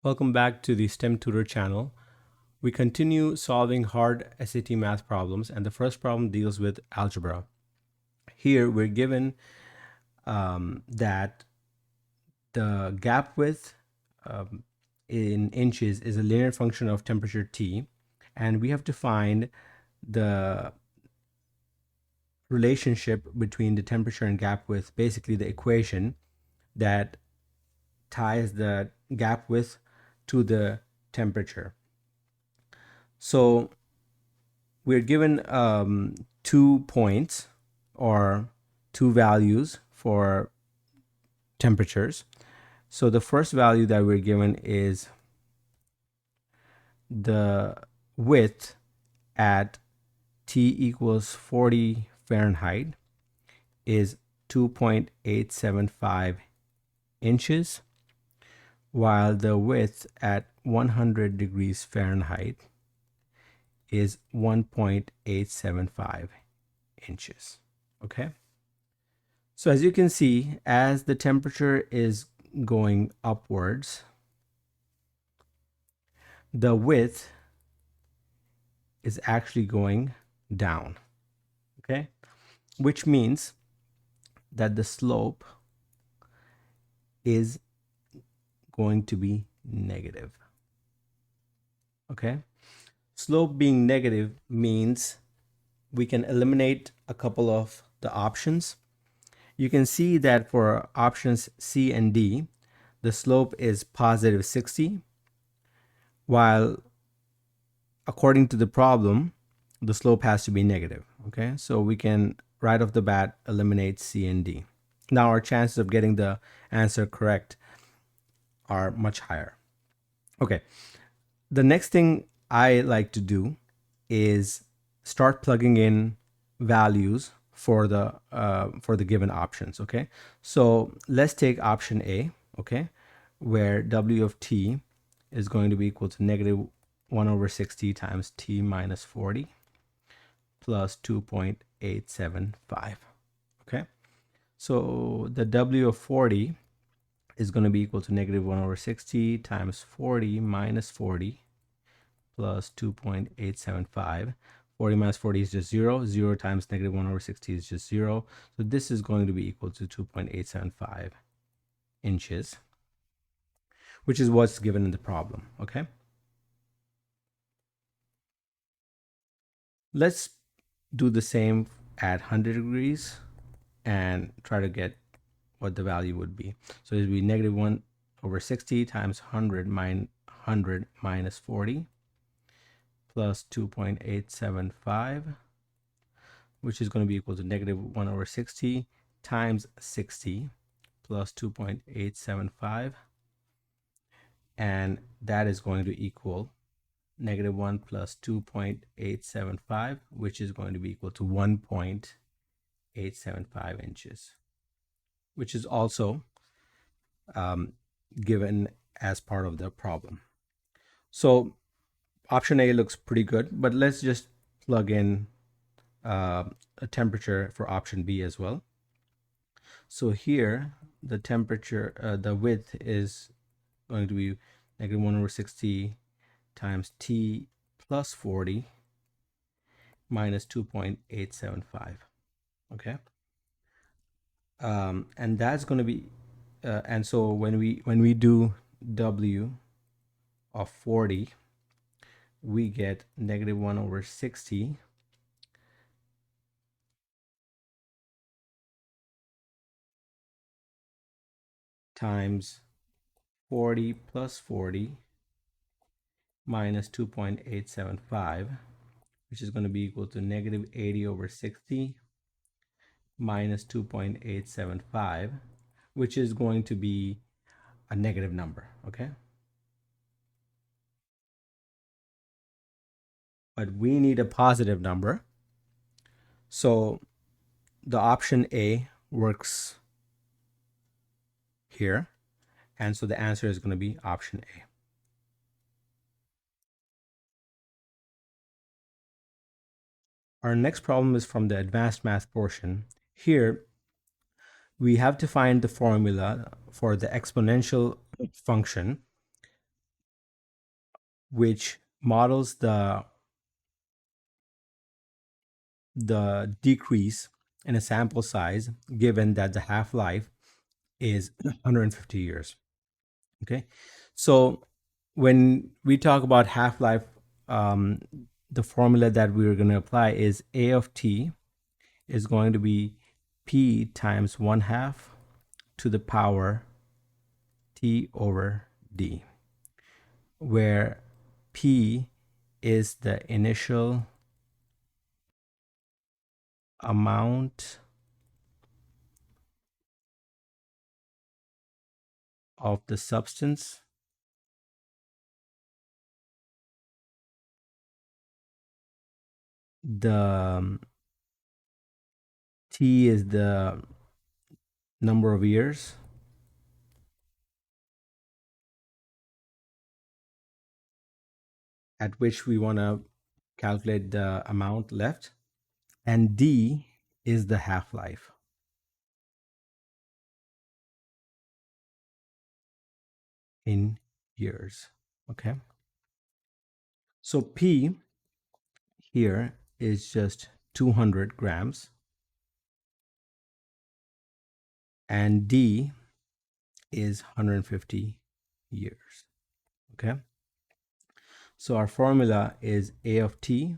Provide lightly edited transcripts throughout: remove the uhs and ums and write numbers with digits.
Welcome back to the STEM Tutor channel. We continue solving hard SAT math problems, and the first problem deals with algebra. Here we're given that the gap width in inches is a linear function of temperature T, and we have to find the relationship between the temperature and gap width, basically the equation that ties the gap width to the temperature. So we're given 2 points or two values for temperatures. So the first value that we're given is the width at T equals 40 Fahrenheit is 2.875 inches, while the width at 100 degrees Fahrenheit is 1.875 inches. Okay. So as you can see, as the temperature is going upwards, the width is actually going down. Okay. Which means that the slope is going to be negative. Okay. Slope being negative means we can eliminate a couple of the options. You can see that for options C and D, the slope is positive 60, while according to the problem, the slope has to be negative. Okay, so we can right off the bat eliminate C and D. Now our chances of getting the answer correct are much higher. Okay, the next thing I like to do is start plugging in values for the given options. Okay, so let's take option A. Okay, where W of t is going to be equal to negative 1 over 60 times t minus 40 plus 2.875. Okay, so the W of 40 is going to be equal to negative 1 over 60 times 40 minus 40 plus 2.875. 40 minus 40 is just 0. 0 times negative 1 over 60 is just 0. So this is going to be equal to 2.875 inches, which is what's given in the problem. Okay. Let's do the same at 100 degrees and try to get what the value would be. So it would be negative 1 over 60 times 100 minus 40 plus 2.875, which is going to be equal to negative 1 over 60 times 60 plus 2.875. And that is going to equal negative 1 plus 2.875, which is going to be equal to 1.875 inches, which is also given as part of the problem. So option A looks pretty good, but let's just plug in a temperature for option B as well. So here the temperature, the width is going to be negative 1 over 60 times T plus 40 minus 2.875. Okay. And that's going to be, and so when we do W of 40, we get negative 1 over 60 times 40 plus 40 minus 2.875, which is going to be equal to negative 80 over 60 minus 2.875, which is going to be a negative number. Okay. But we need a positive number. So the option A works here. And so the answer is going to be option A. Our next problem is from the advanced math portion. Here, we have to find the formula for the exponential function which models the decrease in a sample size given that the half-life is 150 years. Okay, so when we talk about half-life, um, the formula that we're going to apply is A of t is going to be p times 1/2 to the power t over d, where p is the initial amount of the substance, the t is the number of years, at which we want to calculate the amount left, and d is the half-life in years. Okay, so p here is just 200 grams and d is 150 years. Okay, so our formula is A of t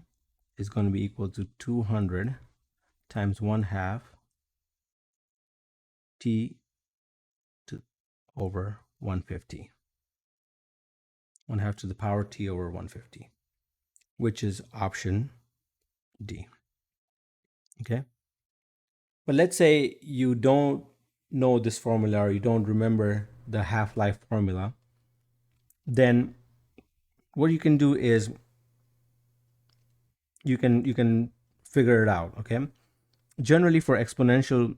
is going to be equal to 200 times 1/2 t to over 150, 1/2 to the power t over 150, which is option D. Okay, but let's say you don't know this formula or you don't remember the half-life formula, then what you can do is you can figure it out. Okay, generally for exponential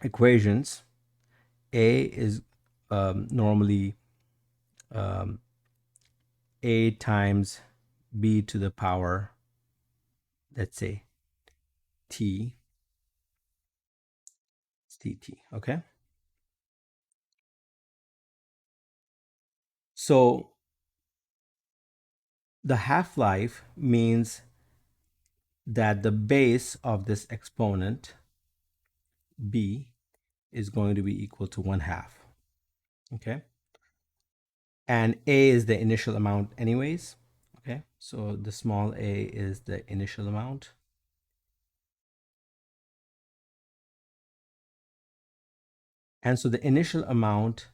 equations, a is normally um, a times b to the power, let's say t, ct. Okay, so the half-life means that the base of this exponent b is going to be equal to 1/2. Okay, and a is the initial amount anyways. Okay, so the small a is the initial amount, and so the initial amount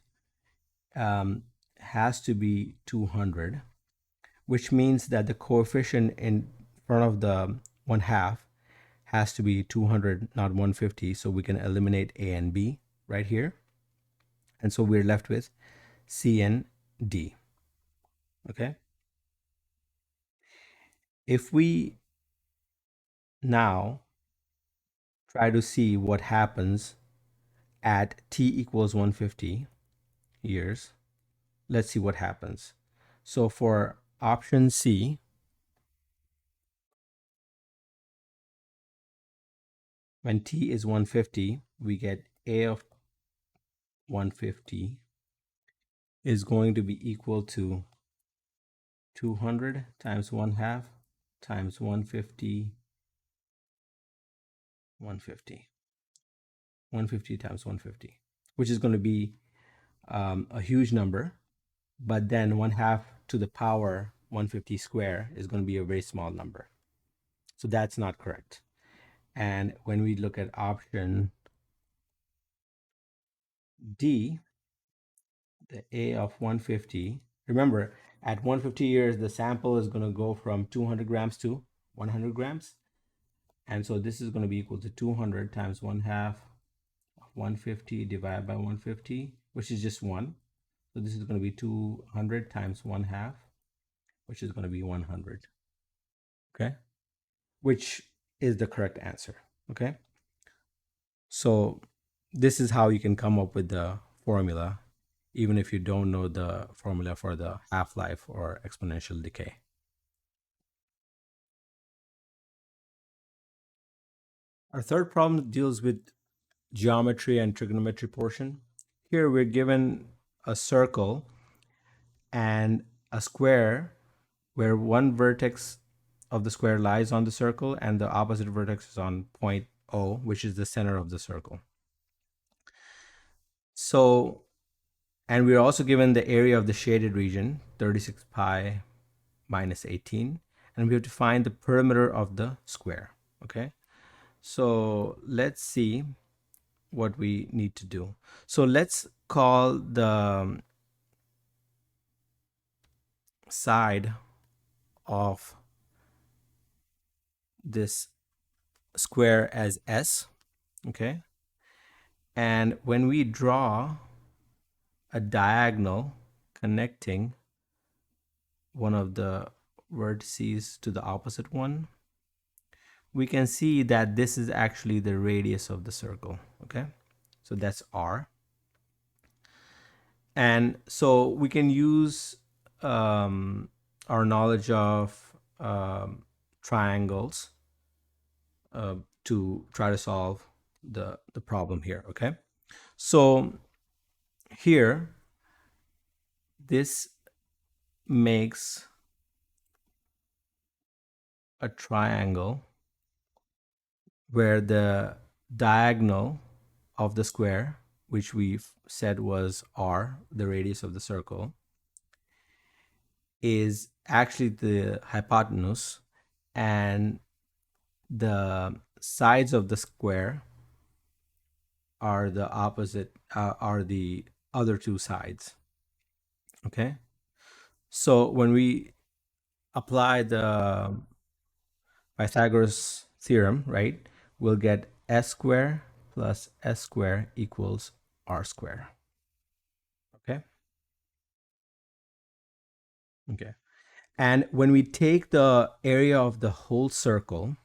has to be 200, which means that the coefficient in front of the 1/2 has to be 200, not 150. So we can eliminate a and b right here, and so we're left with c and d. Okay, if we now try to see what happens at t equals 150 years, let's see what happens. So for option C, when t is 150, we get a of 150 is going to be equal to 200 times 1/2 times 150, 150, 150 times 150, which is going to be a huge number, but then 1/2 to the power 150 square is going to be a very small number. So that's not correct. And when we look at option D, the A of 150, remember at 150 years, the sample is going to go from 200 grams to 100 grams. And so this is going to be equal to 200 times 1/2 of 150 divided by 150, which is just 1. So this is going to be 200 times 1/2, which is going to be 100. Okay, which is the correct answer. Okay, so this is how you can come up with the formula, even if you don't know the formula for the half-life or exponential decay. Our third problem deals with geometry and trigonometry portion. Here we're given a circle and a square where one vertex of the square lies on the circle and the opposite vertex is on point O, which is the center of the circle. So, and we're also given the area of the shaded region, 36 pi minus 18, and we have to find the perimeter of the square. Okay, so let's see what we need to do. So let's call the side of this square as S. Okay, and when we draw a diagonal connecting one of the vertices to the opposite one, we can see that this is actually the radius of the circle. Okay, so that's R. And so we can use our knowledge of triangles to try to solve the problem here. Okay, so here this makes a triangle where the diagonal of the square, which we've said was R, the radius of the circle, is actually the hypotenuse, and the sides of the square are the opposite, are the other two sides. Okay, so when we apply the Pythagoras theorem, right, we'll get s square plus s square equals r square. Okay. Okay. And when we take the area of the whole circle,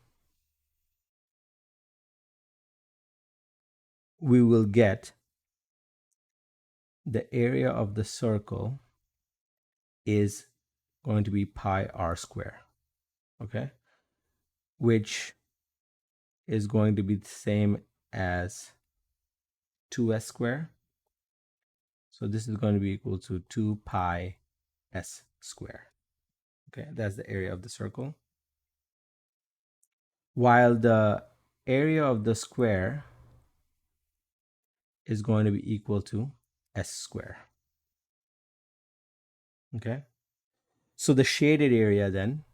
we will get the area of the circle is going to be pi r square. Okay, which is going to be the same as 2s square. So this is going to be equal to 2 pi s square. Okay, that's the area of the circle. While the area of the square is going to be equal to s square. Okay, so the shaded area then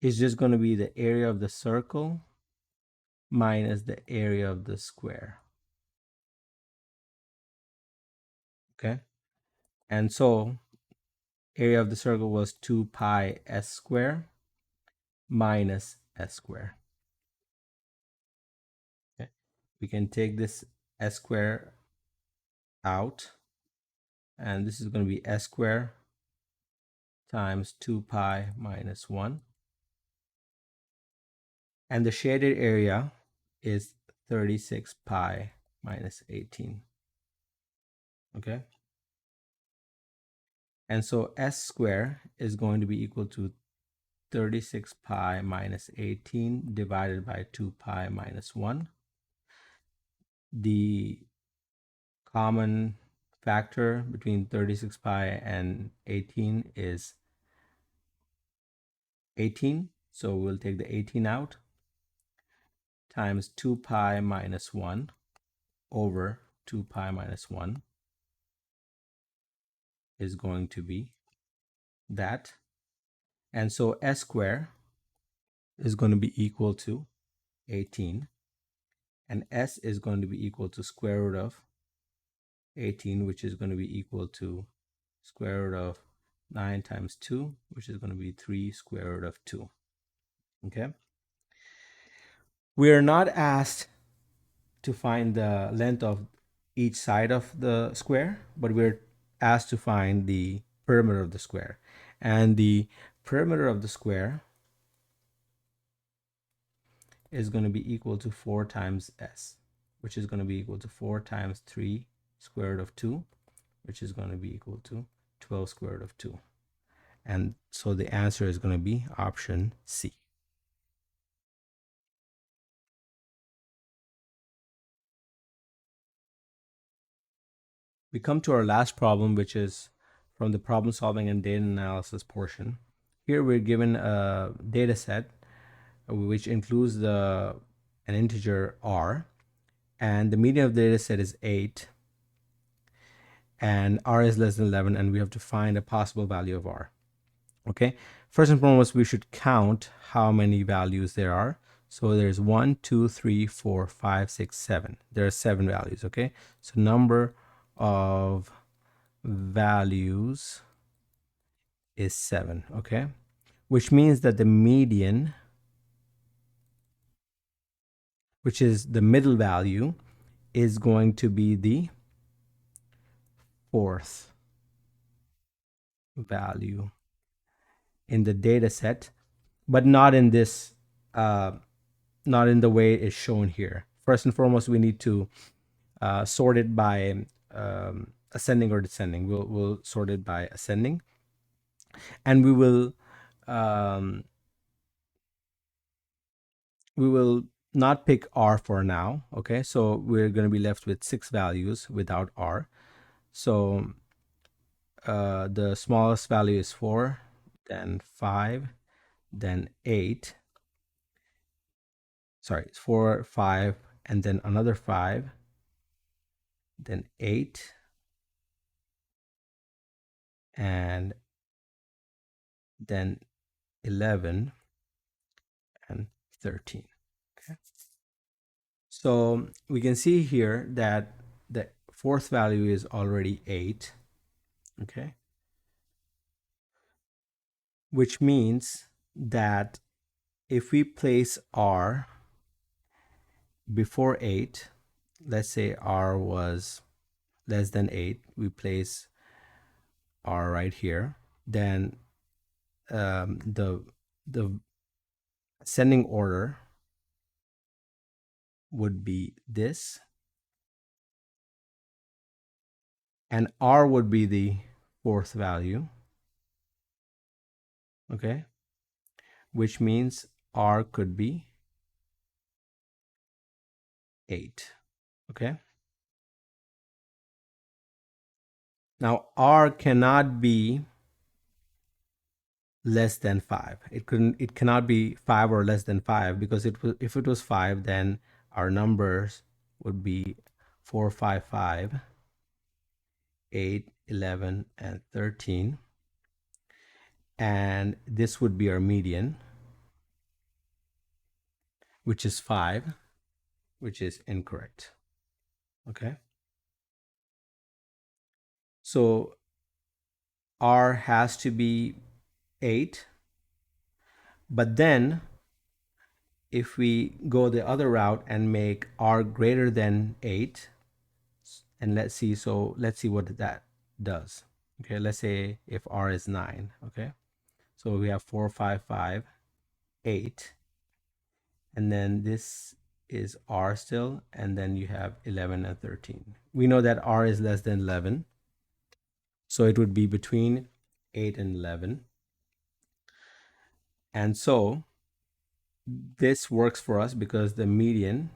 is just going to be the area of the circle minus the area of the square. Okay, and so area of the circle was 2 pi s square minus s square. Okay, we can take this s square out, and this is going to be s square times 2 pi minus 1, and the shaded area is 36 pi minus 18. Okay, and so s square is going to be equal to 36 pi minus 18 divided by 2 pi minus 1. The common factor between 36 pi and 18 is 18. So we'll take the 18 out, times 2 pi minus 1 over 2 pi minus 1 is going to be that. And so s square is going to be equal to 18, and s is going to be equal to square root of 18, which is going to be equal to square root of 9 times 2, which is going to be 3 square root of 2. Okay, we are not asked to find the length of each side of the square, but we're asked to find the perimeter of the square, and the perimeter of the square is going to be equal to 4 times s, which is going to be equal to 4 times 3 square root of 2, which is going to be equal to 12 square root of 2. And so the answer is going to be option C. We come to our last problem, which is from the problem solving and data analysis portion. Here we're given a data set which includes an integer r, and the median of the data set is 8, and r is less than 11, and we have to find a possible value of r. Okay, first and foremost, we should count how many values there are. So there's 1, 2, 3, 4, 5, 6, 7. There are 7 values. Okay, so number of values is 7. Okay, which means that the median, which is the middle value, is going to be the fourth value in the data set, but not in this, not in the way it's shown here. First and foremost, we need to sort it by ascending or descending. We'll sort it by ascending, and um, we will not pick r for now. Okay, so we're going to be left with 6 values without r. So the smallest value is 4, then 5, then 8. Sorry, it's 4, 5, and then another 5, then 8, and then 11 and 13. Okay. So we can see here that the fourth value is already 8. Okay. Which means that if we place r before 8, let's say r was less than 8, we place r right here, then the ascending order would be this, and r would be the fourth value. Okay, which means r could be 8. Okay, now r cannot be less than 5. It cannot be 5 or less than 5, because if it was 5, then our numbers would be 4, 5, 5, 8, 11, and 13, and this would be our median, which is 5, which is incorrect. Okay, so r has to be 8, but then if we go the other route and make r greater than 8, and let's see what that does. Okay, let's say if r is 9. Okay, so we have 4, 5, 5, 8, and then this is r still, and then you have 11 and 13. We know that r is less than 11, so it would be between 8 and 11. And so this works for us because the median,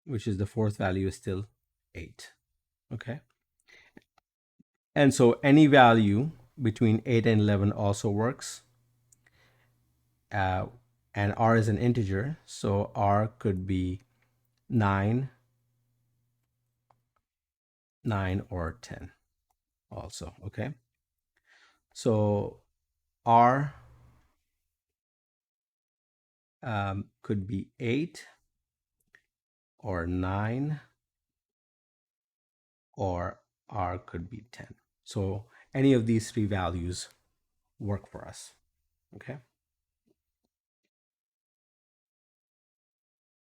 which is the fourth value, is still 8. Okay, and so any value between 8 and 11 also works. And r is an integer, so r could be 9, 9, or 10 also. Okay, so r could be 8 or 9, or r could be 10. So any of these 3 values work for us. Okay,